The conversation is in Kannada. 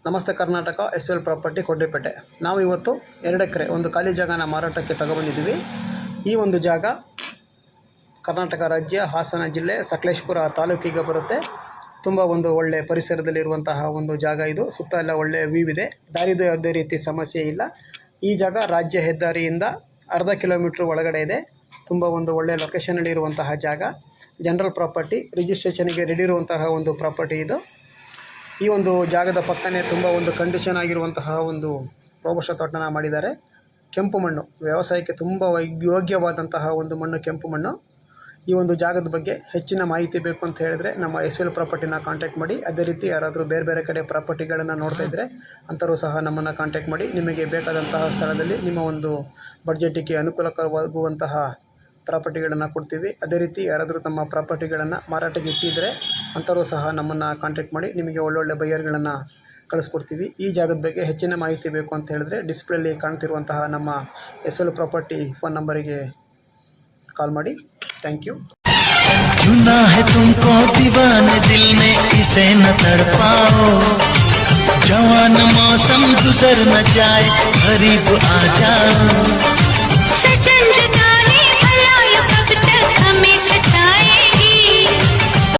ನಮಸ್ತೆ ಕರ್ನಾಟಕ SL ಪ್ರಾಪರ್ಟಿ ಕೊಡ್ಡಿಪೇಟೆ. ನಾವು ಇವತ್ತು 2 ಎಕರೆ ಒಂದು ಖಾಲಿ ಜಾಗನ ಮಾರಾಟಕ್ಕೆ ತಗೊಬಂದಿದ್ದೀವಿ. ಈ ಒಂದು ಜಾಗ ಕರ್ನಾಟಕ ರಾಜ್ಯ ಹಾಸನ ಜಿಲ್ಲೆ ಸಕಲೇಶಪುರ ತಾಲೂಕಿಗೆ ಬರುತ್ತೆ. ತುಂಬ ಒಂದು ಒಳ್ಳೆ ಪರಿಸರದಲ್ಲಿರುವಂತಹ ಒಂದು ಜಾಗ ಇದು. ಸುತ್ತ ಎಲ್ಲ ಒಳ್ಳೆ ವ್ಯೂ ಇದೆ. ದಾರಿದು ಯಾವುದೇ ರೀತಿ ಸಮಸ್ಯೆ ಇಲ್ಲ. ಈ ಜಾಗ ರಾಜ್ಯ ಹೆದ್ದಾರಿಯಿಂದ ಅರ್ಧ ಕಿಲೋಮೀಟ್ರ್ ಒಳಗಡೆ ಇದೆ. ತುಂಬ ಒಂದು ಒಳ್ಳೆಯ ಲೊಕೇಶನಲ್ಲಿ ಇರುವಂತಹ ಜಾಗ. ಜನರಲ್ ಪ್ರಾಪರ್ಟಿ, ರಿಜಿಸ್ಟ್ರೇಷನ್ಗೆ ರೆಡಿ ಇರುವಂತಹ ಒಂದು ಪ್ರಾಪರ್ಟಿ ಇದು. ಈ ಒಂದು ಜಾಗದ ಪಕ್ಕನೇ ತುಂಬ ಒಂದು ಕಂಡೀಷನ್ ಆಗಿರುವಂತಹ ಒಂದು ರೋಬಸ್ಟ ತೋಟನ ಮಾಡಿದ್ದಾರೆ. ಕೆಂಪು ಮಣ್ಣು, ವ್ಯವಸಾಯಕ್ಕೆ ತುಂಬ ಯೋಗ್ಯವಾದಂತಹ ಒಂದು ಮಣ್ಣು ಕೆಂಪು ಮಣ್ಣು. ಈ ಒಂದು ಜಾಗದ ಬಗ್ಗೆ ಹೆಚ್ಚಿನ ಮಾಹಿತಿ ಬೇಕು ಅಂತ ಹೇಳಿದ್ರೆ ನಮ್ಮ SL ಪ್ರಾಪರ್ಟಿನ ಕಾಂಟ್ಯಾಕ್ಟ್ ಮಾಡಿ. ಅದೇ ರೀತಿ ಯಾರಾದರೂ ಬೇರೆ ಕಡೆ ಪ್ರಾಪರ್ಟಿಗಳನ್ನು ನೋಡ್ತಾ ಇದ್ದರೆ ಅಂಥವರು ಸಹ ನಮ್ಮನ್ನು ಕಾಂಟ್ಯಾಕ್ಟ್ ಮಾಡಿ. ನಿಮಗೆ ಬೇಕಾದಂತಹ ಸ್ಥಳದಲ್ಲಿ ನಿಮ್ಮ ಒಂದು ಬಡ್ಜೆಟಿಗೆ ಅನುಕೂಲಕರವಾಗುವಂತಹ ಪ್ರಾಪರ್ಟಿಗಳನ್ನು ಕೊಡ್ತೀವಿ. ಅದೇ ರೀತಿ ಯಾರಾದರೂ ತಮ್ಮ ಪ್ರಾಪರ್ಟಿಗಳನ್ನು ಮಾರಾಟಕ್ಕೆ ಇಟ್ಟಿದ್ದರೆ ಅಂಥವರು ಸಹ ನಮ್ಮನ್ನು ಕಾಂಟ್ಯಾಕ್ಟ್ ಮಾಡಿ. ನಿಮಗೆ ಒಳ್ಳೊಳ್ಳೆ ಬೈಯರ್ಗಳನ್ನು ಕಳಿಸ್ಕೊಡ್ತೀವಿ. ಈ ಜಾಗದ ಬಗ್ಗೆ ಹೆಚ್ಚಿನ ಮಾಹಿತಿ ಬೇಕು ಅಂತ ಹೇಳಿದ್ರೆ ಡಿಸ್ಪ್ಲೇಲಿ ಕಾಣ್ತಿರುವಂತಹ ನಮ್ಮ SL ಪ್ರಾಪರ್ಟಿ ಫೋನ್ ನಂಬರಿಗೆ ಕಾಲ್ ಮಾಡಿ. Thank you. चुना है तुमको दीवाने दिल ने इसे न तड़पाओ, जवान मौसम गुजर न जाए, करीब आ जाओ.